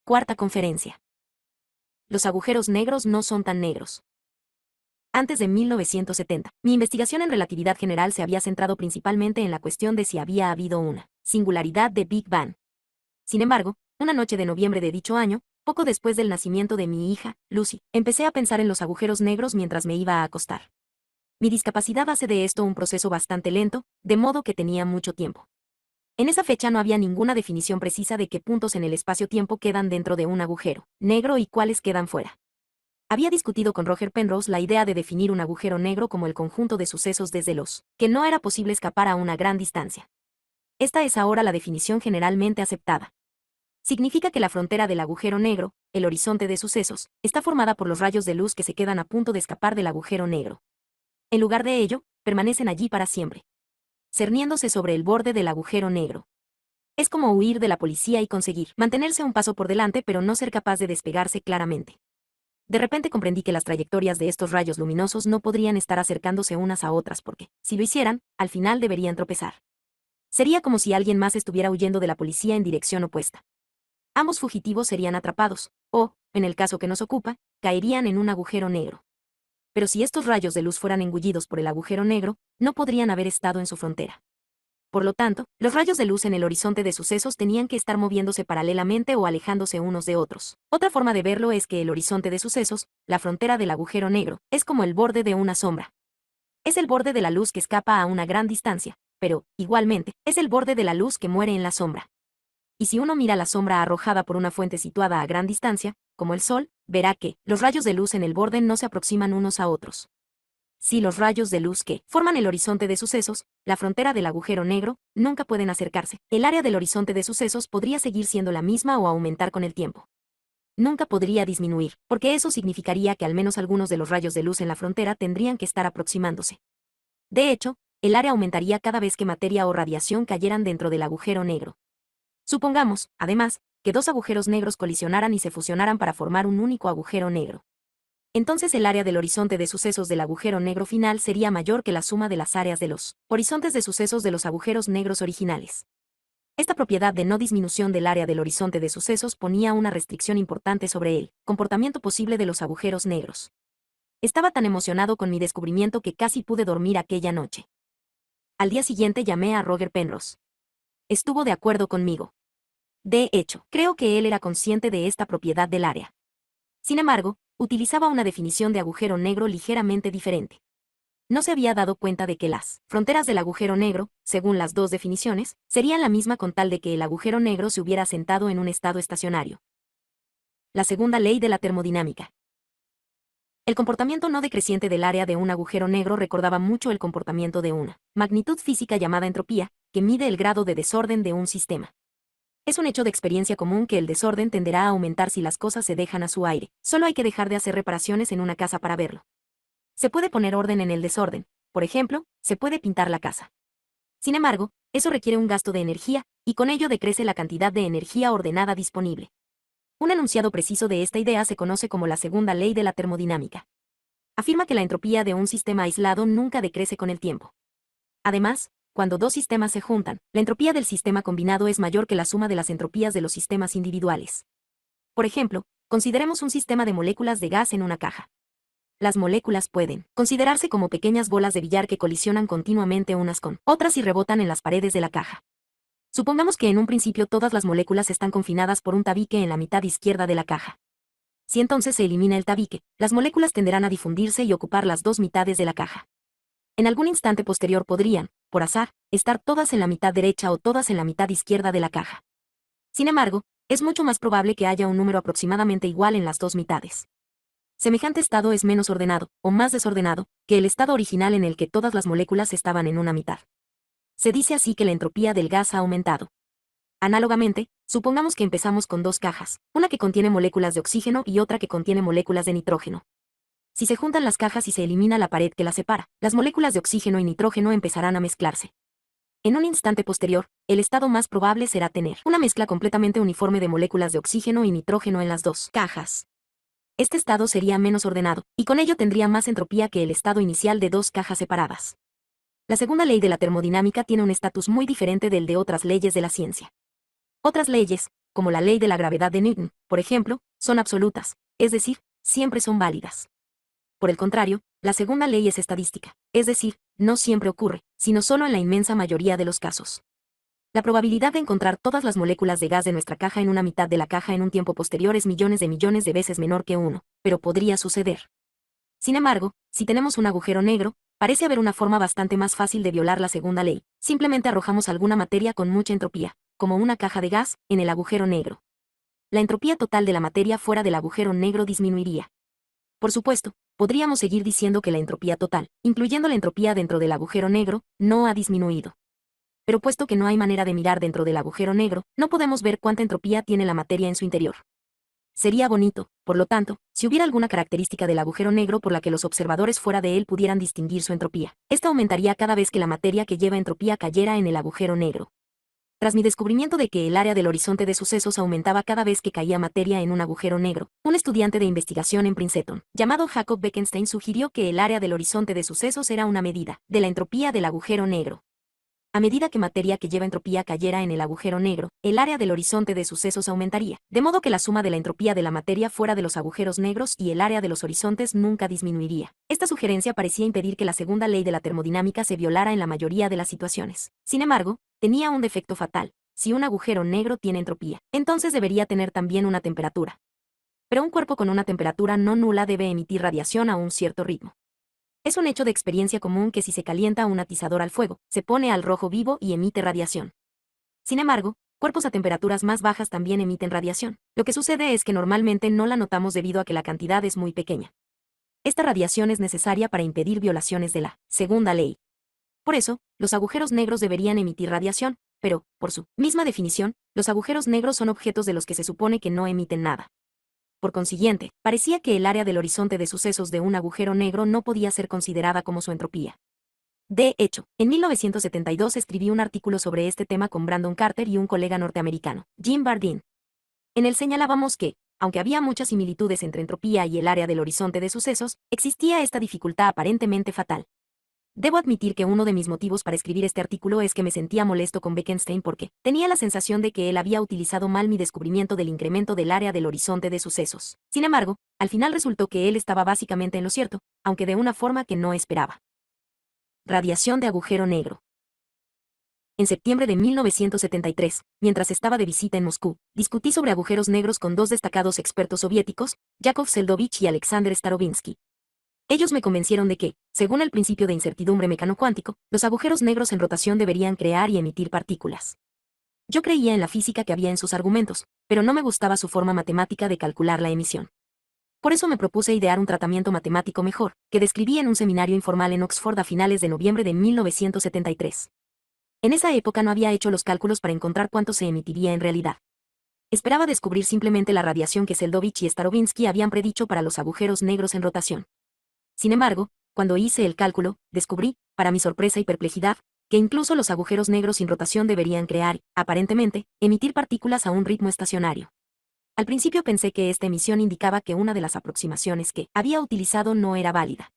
Cuarta conferencia. Los agujeros negros no son tan negros. Antes de 1970, mi investigación en relatividad general se había centrado principalmente en la cuestión de si había habido una singularidad de Big Bang. Sin embargo, una noche de noviembre de dicho año, poco después del nacimiento de mi hija, Lucy, empecé a pensar en los agujeros negros mientras me iba a acostar. Mi discapacidad hace de esto un proceso bastante lento, de modo que tenía mucho tiempo. En esa fecha no había ninguna definición precisa de qué puntos en el espacio-tiempo quedan dentro de un agujero negro y cuáles quedan fuera. Había discutido con Roger Penrose la idea de definir un agujero negro como el conjunto de sucesos desde los que no era posible escapar a una gran distancia. Esta es ahora la definición generalmente aceptada. Significa que la frontera del agujero negro, el horizonte de sucesos, está formada por los rayos de luz que se quedan a punto de escapar del agujero negro. En lugar de ello, permanecen allí para siempre, cerniéndose sobre el borde del agujero negro. Es como huir de la policía y conseguir mantenerse un paso por delante pero no ser capaz de despegarse claramente. De repente comprendí que las trayectorias de estos rayos luminosos no podrían estar acercándose unas a otras porque, si lo hicieran, al final deberían tropezar. Sería como si alguien más estuviera huyendo de la policía en dirección opuesta. Ambos fugitivos serían atrapados, o, en el caso que nos ocupa, caerían en un agujero negro. Pero si estos rayos de luz fueran engullidos por el agujero negro, no podrían haber estado en su frontera. Por lo tanto, los rayos de luz en el horizonte de sucesos tenían que estar moviéndose paralelamente o alejándose unos de otros. Otra forma de verlo es que el horizonte de sucesos, la frontera del agujero negro, es como el borde de una sombra. Es el borde de la luz que escapa a una gran distancia, pero, igualmente, es el borde de la luz que muere en la sombra. Y si uno mira la sombra arrojada por una fuente situada a gran distancia, como el Sol, verá que los rayos de luz en el borde no se aproximan unos a otros. Si los rayos de luz que forman el horizonte de sucesos, la frontera del agujero negro, nunca pueden acercarse, el área del horizonte de sucesos podría seguir siendo la misma o aumentar con el tiempo. Nunca podría disminuir, porque eso significaría que al menos algunos de los rayos de luz en la frontera tendrían que estar aproximándose. De hecho, el área aumentaría cada vez que materia o radiación cayeran dentro del agujero negro. Supongamos, además, que dos agujeros negros colisionaran y se fusionaran para formar un único agujero negro. Entonces el área del horizonte de sucesos del agujero negro final sería mayor que la suma de las áreas de los horizontes de sucesos de los agujeros negros originales. Esta propiedad de no disminución del área del horizonte de sucesos ponía una restricción importante sobre el comportamiento posible de los agujeros negros. Estaba tan emocionado con mi descubrimiento que casi pude dormir aquella noche. Al día siguiente llamé a Roger Penrose. Estuvo de acuerdo conmigo. De hecho, creo que él era consciente de esta propiedad del área. Sin embargo, utilizaba una definición de agujero negro ligeramente diferente. No se había dado cuenta de que las fronteras del agujero negro, según las dos definiciones, serían la misma con tal de que el agujero negro se hubiera asentado en un estado estacionario. La segunda ley de la termodinámica. El comportamiento no decreciente del área de un agujero negro recordaba mucho el comportamiento de una magnitud física llamada entropía, que mide el grado de desorden de un sistema. Es un hecho de experiencia común que el desorden tenderá a aumentar si las cosas se dejan a su aire. Solo hay que dejar de hacer reparaciones en una casa para verlo. Se puede poner orden en el desorden. Por ejemplo, se puede pintar la casa. Sin embargo, eso requiere un gasto de energía, y con ello decrece la cantidad de energía ordenada disponible. Un enunciado preciso de esta idea se conoce como la segunda ley de la termodinámica. Afirma que la entropía de un sistema aislado nunca decrece con el tiempo. Además, cuando dos sistemas se juntan, la entropía del sistema combinado es mayor que la suma de las entropías de los sistemas individuales. Por ejemplo, consideremos un sistema de moléculas de gas en una caja. Las moléculas pueden considerarse como pequeñas bolas de billar que colisionan continuamente unas con otras y rebotan en las paredes de la caja. Supongamos que en un principio todas las moléculas están confinadas por un tabique en la mitad izquierda de la caja. Si entonces se elimina el tabique, las moléculas tenderán a difundirse y ocupar las dos mitades de la caja. En algún instante posterior podrían, por azar, estar todas en la mitad derecha o todas en la mitad izquierda de la caja. Sin embargo, es mucho más probable que haya un número aproximadamente igual en las dos mitades. Semejante estado es menos ordenado, o más desordenado, que el estado original en el que todas las moléculas estaban en una mitad. Se dice así que la entropía del gas ha aumentado. Análogamente, supongamos que empezamos con dos cajas, una que contiene moléculas de oxígeno y otra que contiene moléculas de nitrógeno. Si se juntan las cajas y se elimina la pared que las separa, las moléculas de oxígeno y nitrógeno empezarán a mezclarse. En un instante posterior, el estado más probable será tener una mezcla completamente uniforme de moléculas de oxígeno y nitrógeno en las dos cajas. Este estado sería menos ordenado, y con ello tendría más entropía que el estado inicial de dos cajas separadas. La segunda ley de la termodinámica tiene un estatus muy diferente del de otras leyes de la ciencia. Otras leyes, como la ley de la gravedad de Newton, por ejemplo, son absolutas, es decir, siempre son válidas. Por el contrario, la segunda ley es estadística, es decir, no siempre ocurre, sino solo en la inmensa mayoría de los casos. La probabilidad de encontrar todas las moléculas de gas de nuestra caja en una mitad de la caja en un tiempo posterior es millones de veces menor que 1, pero podría suceder. Sin embargo, si tenemos un agujero negro, parece haber una forma bastante más fácil de violar la segunda ley. Simplemente arrojamos alguna materia con mucha entropía, como una caja de gas, en el agujero negro. La entropía total de la materia fuera del agujero negro disminuiría. Por supuesto, podríamos seguir diciendo que la entropía total, incluyendo la entropía dentro del agujero negro, no ha disminuido. Pero puesto que no hay manera de mirar dentro del agujero negro, no podemos ver cuánta entropía tiene la materia en su interior. Sería bonito, por lo tanto, si hubiera alguna característica del agujero negro por la que los observadores fuera de él pudieran distinguir su entropía. Esta aumentaría cada vez que la materia que lleva entropía cayera en el agujero negro. Tras mi descubrimiento de que el área del horizonte de sucesos aumentaba cada vez que caía materia en un agujero negro, un estudiante de investigación en Princeton, llamado Jacob Bekenstein, sugirió que el área del horizonte de sucesos era una medida de la entropía del agujero negro. A medida que materia que lleva entropía cayera en el agujero negro, el área del horizonte de sucesos aumentaría, de modo que la suma de la entropía de la materia fuera de los agujeros negros y el área de los horizontes nunca disminuiría. Esta sugerencia parecía impedir que la segunda ley de la termodinámica se violara en la mayoría de las situaciones. Sin embargo, tenía un defecto fatal. Si un agujero negro tiene entropía, entonces debería tener también una temperatura. Pero un cuerpo con una temperatura no nula debe emitir radiación a un cierto ritmo. Es un hecho de experiencia común que si se calienta un atizador al fuego, se pone al rojo vivo y emite radiación. Sin embargo, cuerpos a temperaturas más bajas también emiten radiación. Lo que sucede es que normalmente no la notamos debido a que la cantidad es muy pequeña. Esta radiación es necesaria para impedir violaciones de la segunda ley. Por eso, los agujeros negros deberían emitir radiación, pero, por su misma definición, los agujeros negros son objetos de los que se supone que no emiten nada. Por consiguiente, parecía que el área del horizonte de sucesos de un agujero negro no podía ser considerada como su entropía. De hecho, en 1972 escribí un artículo sobre este tema con Brandon Carter y un colega norteamericano, Jim Bardeen. En él señalábamos que, aunque había muchas similitudes entre entropía y el área del horizonte de sucesos, existía esta dificultad aparentemente fatal. Debo admitir que uno de mis motivos para escribir este artículo es que me sentía molesto con Bekenstein porque tenía la sensación de que él había utilizado mal mi descubrimiento del incremento del área del horizonte de sucesos. Sin embargo, al final resultó que él estaba básicamente en lo cierto, aunque de una forma que no esperaba. Radiación de agujero negro. En septiembre de 1973, mientras estaba de visita en Moscú, discutí sobre agujeros negros con dos destacados expertos soviéticos, Yakov Seldovich y Alexander Starobinsky. Ellos me convencieron de que, según el principio de incertidumbre mecanocuántico, los agujeros negros en rotación deberían crear y emitir partículas. Yo creía en la física que había en sus argumentos, pero no me gustaba su forma matemática de calcular la emisión. Por eso me propuse idear un tratamiento matemático mejor, que describí en un seminario informal en Oxford a finales de noviembre de 1973. En esa época no había hecho los cálculos para encontrar cuánto se emitiría en realidad. Esperaba descubrir simplemente la radiación que Seldovich y Starobinsky habían predicho para los agujeros negros en rotación. Sin embargo, cuando hice el cálculo, descubrí, para mi sorpresa y perplejidad, que incluso los agujeros negros sin rotación deberían crear, aparentemente, emitir partículas a un ritmo estacionario. Al principio pensé que esta emisión indicaba que una de las aproximaciones que había utilizado no era válida.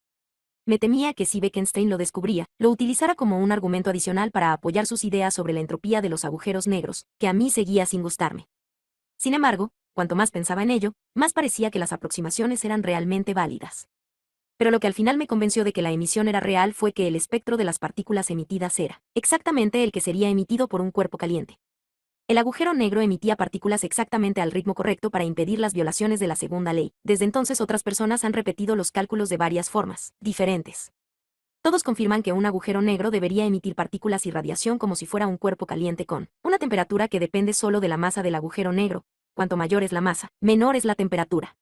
Me temía que si Bekenstein lo descubría, lo utilizara como un argumento adicional para apoyar sus ideas sobre la entropía de los agujeros negros, que a mí seguía sin gustarme. Sin embargo, cuanto más pensaba en ello, más parecía que las aproximaciones eran realmente válidas. Pero lo que al final me convenció de que la emisión era real fue que el espectro de las partículas emitidas era exactamente el que sería emitido por un cuerpo caliente. El agujero negro emitía partículas exactamente al ritmo correcto para impedir las violaciones de la segunda ley. Desde entonces otras personas han repetido los cálculos de varias formas diferentes. Todos confirman que un agujero negro debería emitir partículas y radiación como si fuera un cuerpo caliente con una temperatura que depende solo de la masa del agujero negro. Cuanto mayor es la masa, menor es la temperatura.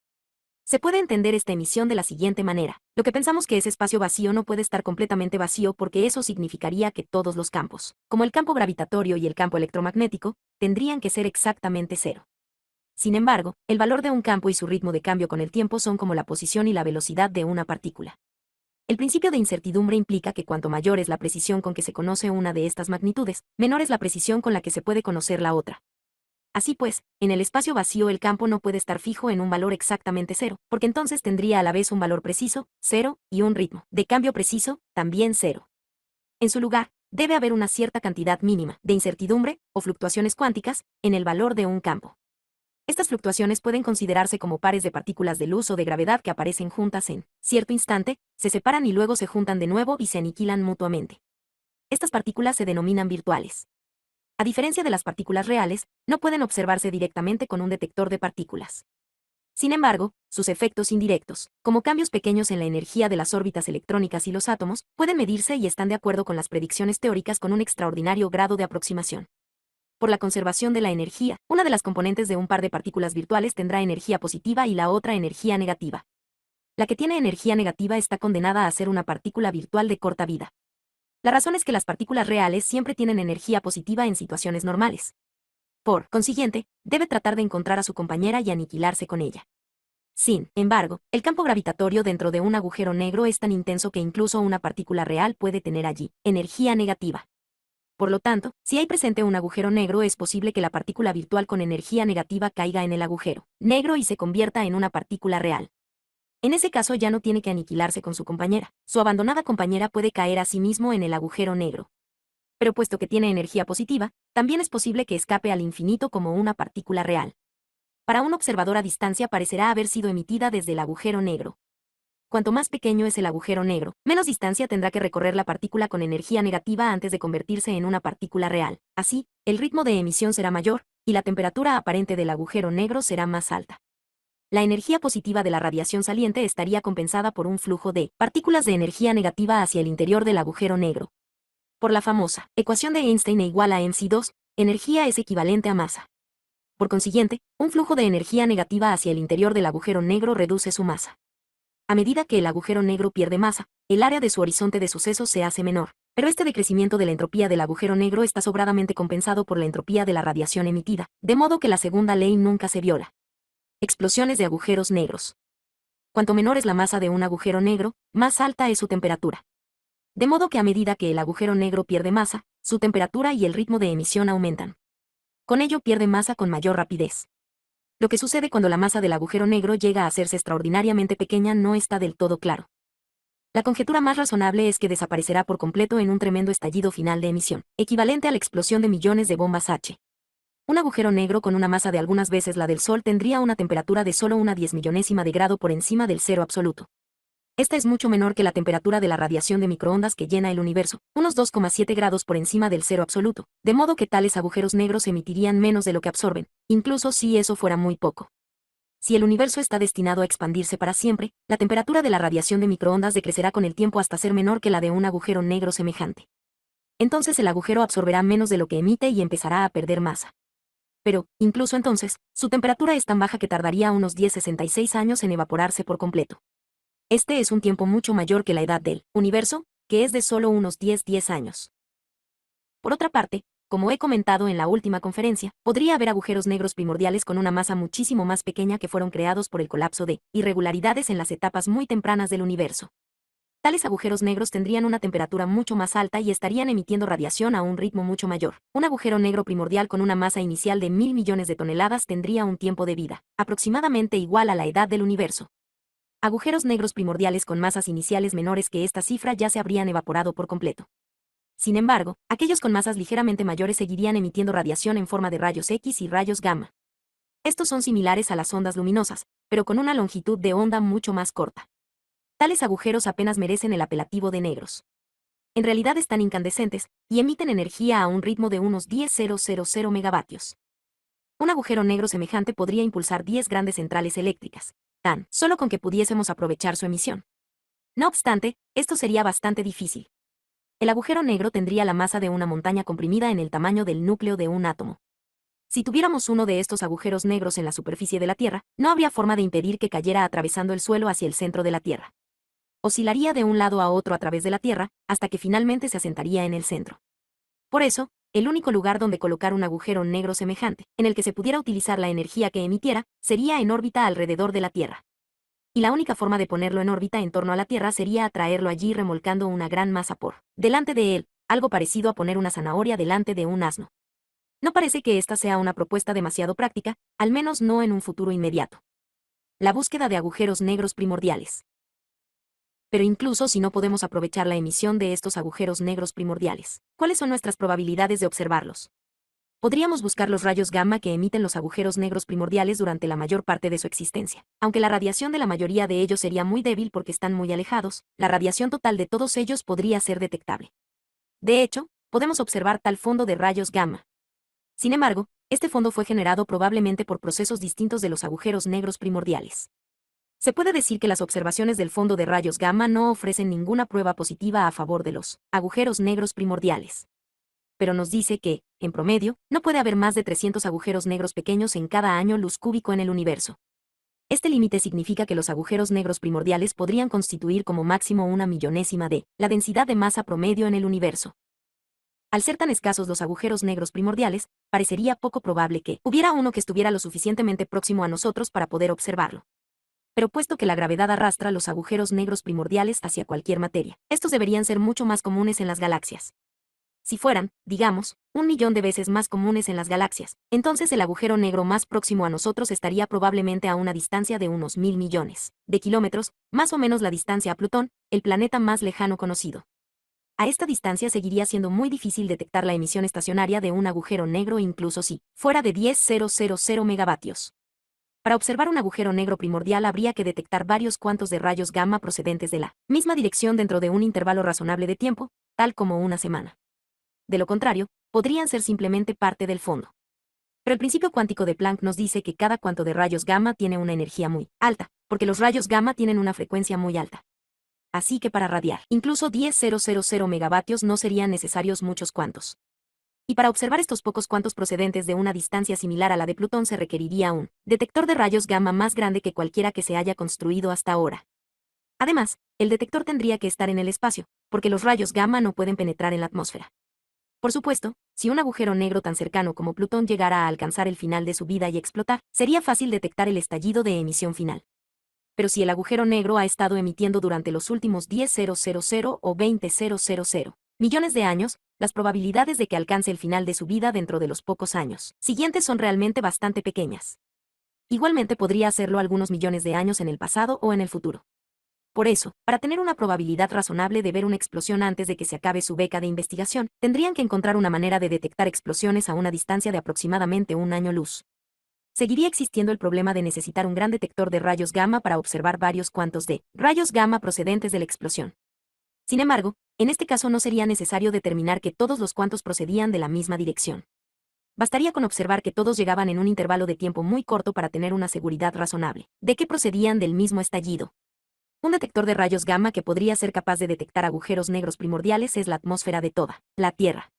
Se puede entender esta emisión de la siguiente manera. Lo que pensamos que es espacio vacío no puede estar completamente vacío porque eso significaría que todos los campos, como el campo gravitatorio y el campo electromagnético, tendrían que ser exactamente cero. Sin embargo, el valor de un campo y su ritmo de cambio con el tiempo son como la posición y la velocidad de una partícula. El principio de incertidumbre implica que cuanto mayor es la precisión con que se conoce una de estas magnitudes, menor es la precisión con la que se puede conocer la otra. Así pues, en el espacio vacío el campo no puede estar fijo en un valor exactamente cero, porque entonces tendría a la vez un valor preciso, cero, y un ritmo de cambio preciso, también cero. En su lugar, debe haber una cierta cantidad mínima de incertidumbre, o fluctuaciones cuánticas, en el valor de un campo. Estas fluctuaciones pueden considerarse como pares de partículas de luz o de gravedad que aparecen juntas en cierto instante, se separan y luego se juntan de nuevo y se aniquilan mutuamente. Estas partículas se denominan virtuales. A diferencia de las partículas reales, no pueden observarse directamente con un detector de partículas. Sin embargo, sus efectos indirectos, como cambios pequeños en la energía de las órbitas electrónicas y los átomos, pueden medirse y están de acuerdo con las predicciones teóricas con un extraordinario grado de aproximación. Por la conservación de la energía, una de las componentes de un par de partículas virtuales tendrá energía positiva y la otra energía negativa. La que tiene energía negativa está condenada a ser una partícula virtual de corta vida. La razón es que las partículas reales siempre tienen energía positiva en situaciones normales. Por consiguiente, debe tratar de encontrar a su compañera y aniquilarse con ella. Sin embargo, el campo gravitatorio dentro de un agujero negro es tan intenso que incluso una partícula real puede tener allí energía negativa. Por lo tanto, si hay presente un agujero negro, es posible que la partícula virtual con energía negativa caiga en el agujero negro y se convierta en una partícula real. En ese caso ya no tiene que aniquilarse con su compañera. Su abandonada compañera puede caer a sí mismo en el agujero negro. Pero puesto que tiene energía positiva, también es posible que escape al infinito como una partícula real. Para un observador a distancia parecerá haber sido emitida desde el agujero negro. Cuanto más pequeño es el agujero negro, menos distancia tendrá que recorrer la partícula con energía negativa antes de convertirse en una partícula real. Así, el ritmo de emisión será mayor, y la temperatura aparente del agujero negro será más alta. La energía positiva de la radiación saliente estaría compensada por un flujo de partículas de energía negativa hacia el interior del agujero negro. Por la famosa ecuación de Einstein E igual a mc2, energía es equivalente a masa. Por consiguiente, un flujo de energía negativa hacia el interior del agujero negro reduce su masa. A medida que el agujero negro pierde masa, el área de su horizonte de sucesos se hace menor, pero este decrecimiento de la entropía del agujero negro está sobradamente compensado por la entropía de la radiación emitida, de modo que la segunda ley nunca se viola. Explosiones de agujeros negros. Cuanto menor es la masa de un agujero negro, más alta es su temperatura. De modo que a medida que el agujero negro pierde masa, su temperatura y el ritmo de emisión aumentan. Con ello pierde masa con mayor rapidez. Lo que sucede cuando la masa del agujero negro llega a hacerse extraordinariamente pequeña no está del todo claro. La conjetura más razonable es que desaparecerá por completo en un tremendo estallido final de emisión, equivalente a la explosión de millones de bombas H. Un agujero negro con una masa de algunas veces la del Sol tendría una temperatura de solo una 10 millonésima de grado por encima del cero absoluto. Esta es mucho menor que la temperatura de la radiación de microondas que llena el universo, unos 2,7 grados por encima del cero absoluto, de modo que tales agujeros negros emitirían menos de lo que absorben, incluso si eso fuera muy poco. Si el universo está destinado a expandirse para siempre, la temperatura de la radiación de microondas decrecerá con el tiempo hasta ser menor que la de un agujero negro semejante. Entonces el agujero absorberá menos de lo que emite y empezará a perder masa. Pero, incluso entonces, su temperatura es tan baja que tardaría unos 10,66 años en evaporarse por completo. Este es un tiempo mucho mayor que la edad del universo, que es de solo unos 10 años. Por otra parte, como he comentado en la última conferencia, podría haber agujeros negros primordiales con una masa muchísimo más pequeña que fueron creados por el colapso de irregularidades en las etapas muy tempranas del universo. Tales agujeros negros tendrían una temperatura mucho más alta y estarían emitiendo radiación a un ritmo mucho mayor. Un agujero negro primordial con una masa inicial de 1.000 millones de toneladas tendría un tiempo de vida, aproximadamente igual a la edad del universo. Agujeros negros primordiales con masas iniciales menores que esta cifra ya se habrían evaporado por completo. Sin embargo, aquellos con masas ligeramente mayores seguirían emitiendo radiación en forma de rayos X y rayos gamma. Estos son similares a las ondas luminosas, pero con una longitud de onda mucho más corta. Tales agujeros apenas merecen el apelativo de negros. En realidad están incandescentes, y emiten energía a un ritmo de unos 10.000 megavatios. Un agujero negro semejante podría impulsar 10 grandes centrales eléctricas, tan solo con que pudiésemos aprovechar su emisión. No obstante, esto sería bastante difícil. El agujero negro tendría la masa de una montaña comprimida en el tamaño del núcleo de un átomo. Si tuviéramos uno de estos agujeros negros en la superficie de la Tierra, no habría forma de impedir que cayera atravesando el suelo hacia el centro de la Tierra. Oscilaría de un lado a otro a través de la Tierra, hasta que finalmente se asentaría en el centro. Por eso, el único lugar donde colocar un agujero negro semejante, en el que se pudiera utilizar la energía que emitiera, sería en órbita alrededor de la Tierra. Y la única forma de ponerlo en órbita en torno a la Tierra sería atraerlo allí remolcando una gran masa por delante de él, algo parecido a poner una zanahoria delante de un asno. No parece que esta sea una propuesta demasiado práctica, al menos no en un futuro inmediato. La búsqueda de agujeros negros primordiales. Pero incluso si no podemos aprovechar la emisión de estos agujeros negros primordiales, ¿cuáles son nuestras probabilidades de observarlos? Podríamos buscar los rayos gamma que emiten los agujeros negros primordiales durante la mayor parte de su existencia. Aunque la radiación de la mayoría de ellos sería muy débil porque están muy alejados, la radiación total de todos ellos podría ser detectable. De hecho, podemos observar tal fondo de rayos gamma. Sin embargo, este fondo fue generado probablemente por procesos distintos de los agujeros negros primordiales. Se puede decir que las observaciones del fondo de rayos gamma no ofrecen ninguna prueba positiva a favor de los agujeros negros primordiales. Pero nos dice que, en promedio, no puede haber más de 300 agujeros negros pequeños en cada año luz cúbico en el universo. Este límite significa que los agujeros negros primordiales podrían constituir como máximo una millonésima de la densidad de masa promedio en el universo. Al ser tan escasos los agujeros negros primordiales, parecería poco probable que hubiera uno que estuviera lo suficientemente próximo a nosotros para poder observarlo. Pero puesto que la gravedad arrastra los agujeros negros primordiales hacia cualquier materia, estos deberían ser mucho más comunes en las galaxias. Si fueran, digamos, 1.000.000 de veces más comunes en las galaxias, entonces el agujero negro más próximo a nosotros estaría probablemente a una distancia de unos 1.000 millones de kilómetros, más o menos la distancia a Plutón, el planeta más lejano conocido. A esta distancia seguiría siendo muy difícil detectar la emisión estacionaria de un agujero negro incluso si fuera de 10.000 megavatios. Para observar un agujero negro primordial habría que detectar varios cuantos de rayos gamma procedentes de la misma dirección dentro de un intervalo razonable de tiempo, tal como una semana. De lo contrario, podrían ser simplemente parte del fondo. Pero el principio cuántico de Planck nos dice que cada cuanto de rayos gamma tiene una energía muy alta, porque los rayos gamma tienen una frecuencia muy alta. Así que para radiar, incluso 10.000 megavatios no serían necesarios muchos cuantos. Y para observar estos pocos cuantos procedentes de una distancia similar a la de Plutón se requeriría un detector de rayos gamma más grande que cualquiera que se haya construido hasta ahora. Además, el detector tendría que estar en el espacio, porque los rayos gamma no pueden penetrar en la atmósfera. Por supuesto, si un agujero negro tan cercano como Plutón llegara a alcanzar el final de su vida y explotar, sería fácil detectar el estallido de emisión final. Pero si el agujero negro ha estado emitiendo durante los últimos 10.000 o 20.000 millones de años, las probabilidades de que alcance el final de su vida dentro de los pocos años siguientes son realmente bastante pequeñas. Igualmente podría hacerlo algunos millones de años en el pasado o en el futuro. Por eso, para tener una probabilidad razonable de ver una explosión antes de que se acabe su beca de investigación, tendrían que encontrar una manera de detectar explosiones a una distancia de aproximadamente un año luz. Seguiría existiendo el problema de necesitar un gran detector de rayos gamma para observar varios cuantos de rayos gamma procedentes de la explosión. Sin embargo, en este caso no sería necesario determinar que todos los cuantos procedían de la misma dirección. Bastaría con observar que todos llegaban en un intervalo de tiempo muy corto para tener una seguridad razonable de que procedían del mismo estallido. Un detector de rayos gamma que podría ser capaz de detectar agujeros negros primordiales es la atmósfera de toda la Tierra.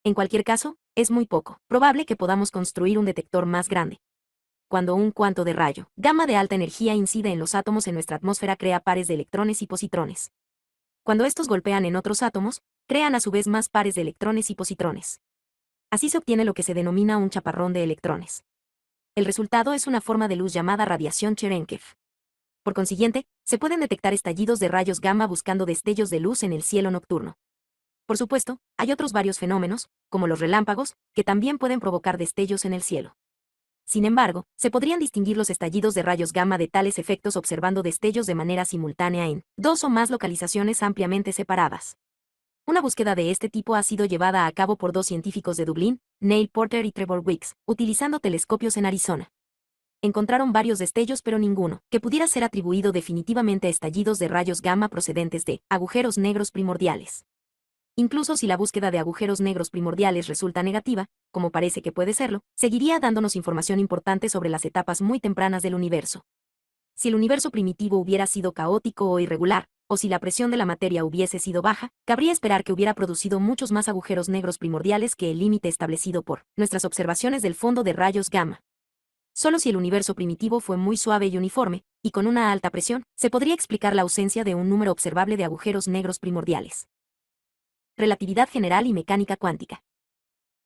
En cualquier caso, es muy poco probable que podamos construir un detector más grande. Cuando un cuanto de rayo gamma de alta energía incide en los átomos en nuestra atmósfera crea pares de electrones y positrones. Cuando estos golpean en otros átomos, crean a su vez más pares de electrones y positrones. Así se obtiene lo que se denomina un chaparrón de electrones. El resultado es una forma de luz llamada radiación Cherenkov. Por consiguiente, se pueden detectar estallidos de rayos gamma buscando destellos de luz en el cielo nocturno. Por supuesto, hay otros varios fenómenos, como los relámpagos, que también pueden provocar destellos en el cielo. Sin embargo, se podrían distinguir los estallidos de rayos gamma de tales efectos observando destellos de manera simultánea en dos o más localizaciones ampliamente separadas. Una búsqueda de este tipo ha sido llevada a cabo por dos científicos de Dublín, Neil Porter y Trevor Weeks, utilizando telescopios en Arizona. Encontraron varios destellos pero ninguno que pudiera ser atribuido definitivamente a estallidos de rayos gamma procedentes de agujeros negros primordiales. Incluso si la búsqueda de agujeros negros primordiales resulta negativa, como parece que puede serlo, seguiría dándonos información importante sobre las etapas muy tempranas del universo. Si el universo primitivo hubiera sido caótico o irregular, o si la presión de la materia hubiese sido baja, cabría esperar que hubiera producido muchos más agujeros negros primordiales que el límite establecido por nuestras observaciones del fondo de rayos gamma. Solo si el universo primitivo fue muy suave y uniforme, y con una alta presión, se podría explicar la ausencia de un número observable de agujeros negros primordiales. Relatividad general y mecánica cuántica.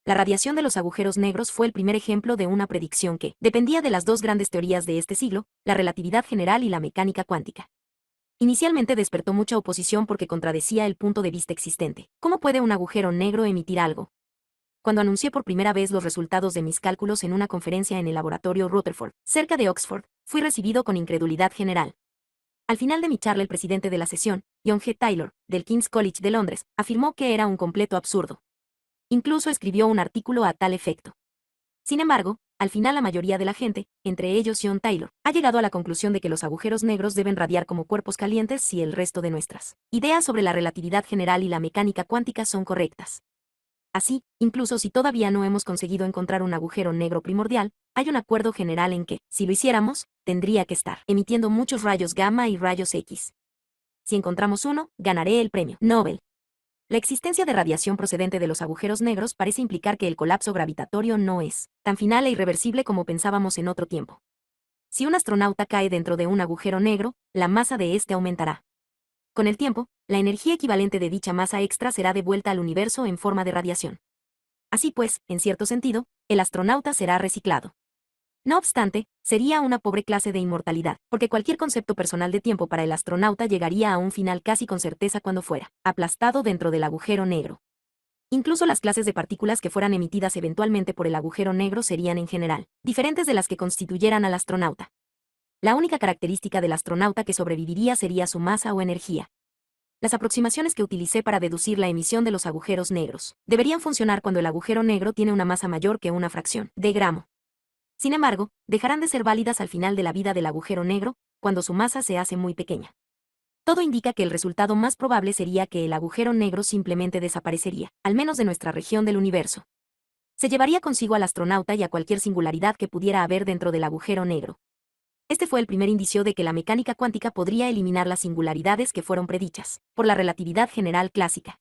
La radiación de los agujeros negros fue el primer ejemplo de una predicción que dependía de las dos grandes teorías de este siglo, la relatividad general y la mecánica cuántica. Inicialmente despertó mucha oposición porque contradecía el punto de vista existente. ¿Cómo puede un agujero negro emitir algo? Cuando anuncié por primera vez los resultados de mis cálculos en una conferencia en el laboratorio Rutherford, cerca de Oxford, fui recibido con incredulidad general. Al final de mi charla el presidente de la sesión, John G. Taylor, del King's College de Londres, afirmó que era un completo absurdo. Incluso escribió un artículo a tal efecto. Sin embargo, al final la mayoría de la gente, entre ellos John Taylor, ha llegado a la conclusión de que los agujeros negros deben radiar como cuerpos calientes si el resto de nuestras ideas sobre la relatividad general y la mecánica cuántica son correctas. Así, incluso si todavía no hemos conseguido encontrar un agujero negro primordial, hay un acuerdo general en que, si lo hiciéramos, tendría que estar emitiendo muchos rayos gamma y rayos X. Si encontramos uno, ganaré el premio Nobel. La existencia de radiación procedente de los agujeros negros parece implicar que el colapso gravitatorio no es tan final e irreversible como pensábamos en otro tiempo. Si un astronauta cae dentro de un agujero negro, la masa de éste aumentará. Con el tiempo, la energía equivalente de dicha masa extra será devuelta al universo en forma de radiación. Así pues, en cierto sentido, el astronauta será reciclado. No obstante, sería una pobre clase de inmortalidad, porque cualquier concepto personal de tiempo para el astronauta llegaría a un final casi con certeza cuando fuera aplastado dentro del agujero negro. Incluso las clases de partículas que fueran emitidas eventualmente por el agujero negro serían en general diferentes de las que constituyeran al astronauta. La única característica del astronauta que sobreviviría sería su masa o energía. Las aproximaciones que utilicé para deducir la emisión de los agujeros negros deberían funcionar cuando el agujero negro tiene una masa mayor que una fracción de gramo. Sin embargo, dejarán de ser válidas al final de la vida del agujero negro, cuando su masa se hace muy pequeña. Todo indica que el resultado más probable sería que el agujero negro simplemente desaparecería, al menos de nuestra región del universo. Se llevaría consigo al astronauta y a cualquier singularidad que pudiera haber dentro del agujero negro. Este fue el primer indicio de que la mecánica cuántica podría eliminar las singularidades que fueron predichas por la relatividad general clásica.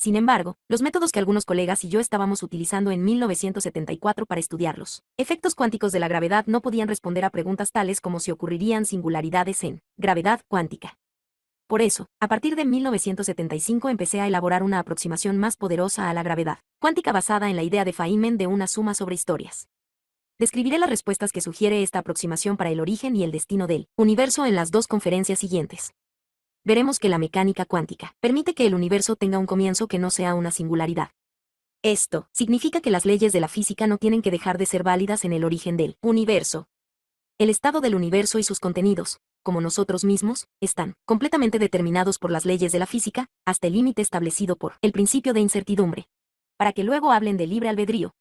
Sin embargo, los métodos que algunos colegas y yo estábamos utilizando en 1974 para estudiar los efectos cuánticos de la gravedad no podían responder a preguntas tales como si ocurrirían singularidades en gravedad cuántica. Por eso, a partir de 1975 empecé a elaborar una aproximación más poderosa a la gravedad cuántica basada en la idea de Feynman de una suma sobre historias. Describiré las respuestas que sugiere esta aproximación para el origen y el destino del universo en las dos conferencias siguientes. Veremos que la mecánica cuántica permite que el universo tenga un comienzo que no sea una singularidad. Esto significa que las leyes de la física no tienen que dejar de ser válidas en el origen del universo. El estado del universo y sus contenidos, como nosotros mismos, están completamente determinados por las leyes de la física, hasta el límite establecido por el principio de incertidumbre. Para que luego hablen de libre albedrío,